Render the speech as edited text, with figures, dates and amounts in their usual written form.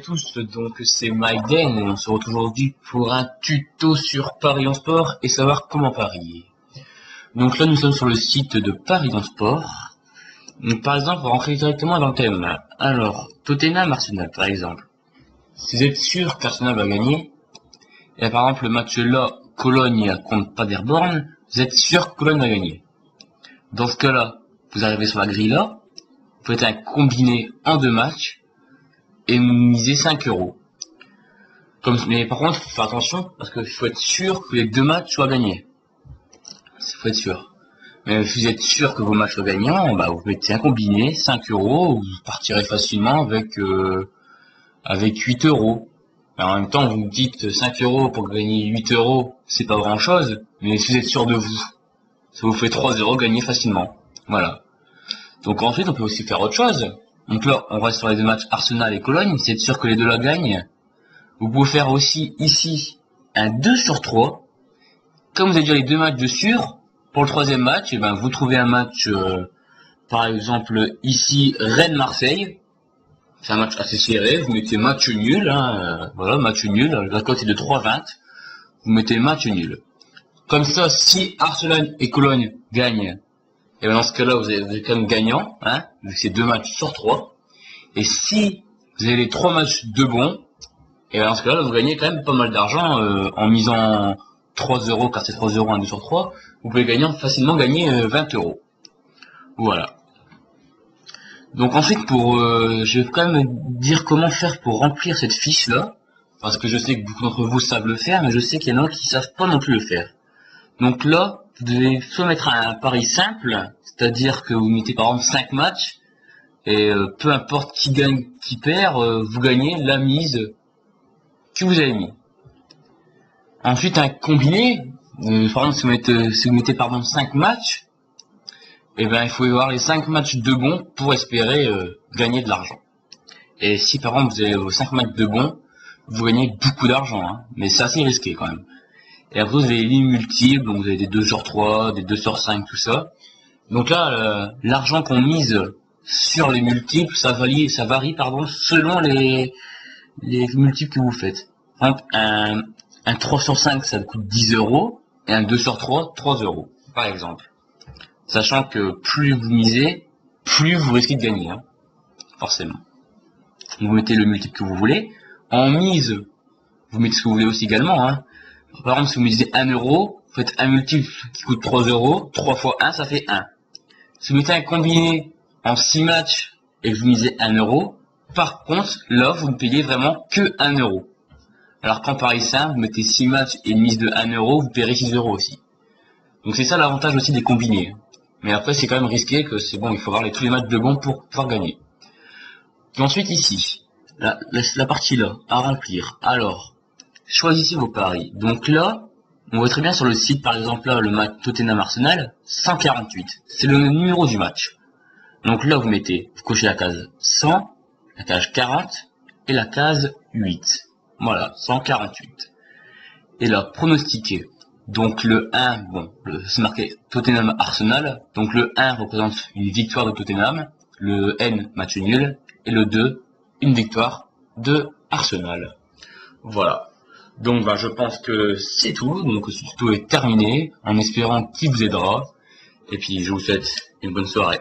tous, donc c'est Maïden et on se retrouve aujourd'hui pour un tuto sur Paris en sport et savoir comment parier. Donc là nous sommes sur le site de Paris en sport. Donc par exemple on va rentrer directement dans le thème. Alors Tottenham Arsenal par exemple. Si vous êtes sûr qu'Arsenal va gagner, et par exemple le match là Cologne contre Paderborn, vous êtes sûr que Cologne va gagner. Dans ce cas là, vous arrivez sur la grille là, vous faites un combiné en 2 matchs et misez 5 €. Mais par contre, faut faire attention parce qu'il faut être sûr que les 2 matchs soient gagnés. Il faut être sûr. Mais si vous êtes sûr que vos matchs soient gagnants, bah vous mettez un combiné, 5 €, vous partirez facilement avec 8 €. Alors, en même temps, vous me dites 5 € pour gagner 8 €, c'est pas grand chose, mais si vous êtes sûr de vous, ça vous fait 3 € gagnés facilement. Voilà. Donc ensuite, on peut aussi faire autre chose. Donc là, on reste sur les 2 matchs Arsenal et Cologne, c'est sûr que les deux là gagnent. Vous pouvez faire aussi ici un 2 sur 3. Comme vous avez déjà les 2 matchs de sûr, pour le 3e match, et ben vous trouvez un match, par exemple ici Rennes-Marseille. C'est un match assez serré, vous mettez match nul, voilà, match nul, la cote est de 3,20, vous mettez match nul. Comme ça, si Arsenal et Cologne gagnent, et ben dans ce cas-là, vous êtes quand même gagnant, vu que c'est 2 matchs sur 3. Et si vous avez les 3 matchs de bons, et ben dans ce cas-là, vous gagnez quand même pas mal d'argent en misant 3 €, car c'est 3 € un 2 sur 3, vous pouvez facilement gagner 20 €. Voilà. Donc ensuite, je vais quand même dire comment faire pour remplir cette fiche-là, parce que je sais que beaucoup d'entre vous savent le faire, mais je sais qu'il y en a qui savent pas non plus le faire. Donc là, vous devez soit mettre un pari simple, c'est-à-dire que vous mettez par exemple 5 matchs, et peu importe qui gagne, qui perd, vous gagnez la mise que vous avez mis. Ensuite, un combiné, par exemple, si vous mettez par exemple 5 matchs, et ben il faut y avoir les 5 matchs de bons pour espérer gagner de l'argent. Et si par exemple vous avez vos 5 matchs de bons, vous gagnez beaucoup d'argent, mais c'est assez risqué quand même. Et après vous avez les lignes multiples, donc vous avez des 2 sur 3, des 2 sur 5, tout ça. Donc là, l'argent qu'on mise sur les multiples, ça varie selon les multiples que vous faites. Par exemple, un 3 sur 5, ça coûte 10 €, et un 2 sur 3, 3 €, par exemple. Sachant que plus vous misez, plus vous risquez de gagner, forcément. Vous mettez le multiple que vous voulez. En mise, vous mettez ce que vous voulez aussi également. Par exemple, si vous misez 1 €, vous faites un multiple qui coûte 3 €, 3 fois 1, ça fait 1. Si vous mettez un combiné en 6 matchs et que vous misez 1 €, par contre, là, vous ne payez vraiment que 1 €. Alors qu'en pari simple, vous mettez 6 matchs et une mise de 1 €, vous paierez 6 € aussi. Donc c'est ça l'avantage aussi des combinés. Mais après, c'est quand même risqué que c'est bon, il faut avoir tous les matchs de bons pour pouvoir gagner. Et ensuite, ici, la partie là, à remplir. Alors, choisissez vos paris. Donc là, on voit très bien sur le site, par exemple, là, le match Tottenham-Arsenal, 148. C'est le numéro du match. Donc là, vous cochez la case 100, la case 40 et la case 8. Voilà, 148. Et là, pronostiquer. Donc le 1, c'est marqué Tottenham-Arsenal. Donc le 1 représente une victoire de Tottenham, le N, match nul, et le 2, une victoire de Arsenal. Voilà. Donc je pense que c'est tout. Donc ce tuto est terminé, en espérant qu'il vous aidera. Et puis je vous souhaite une bonne soirée.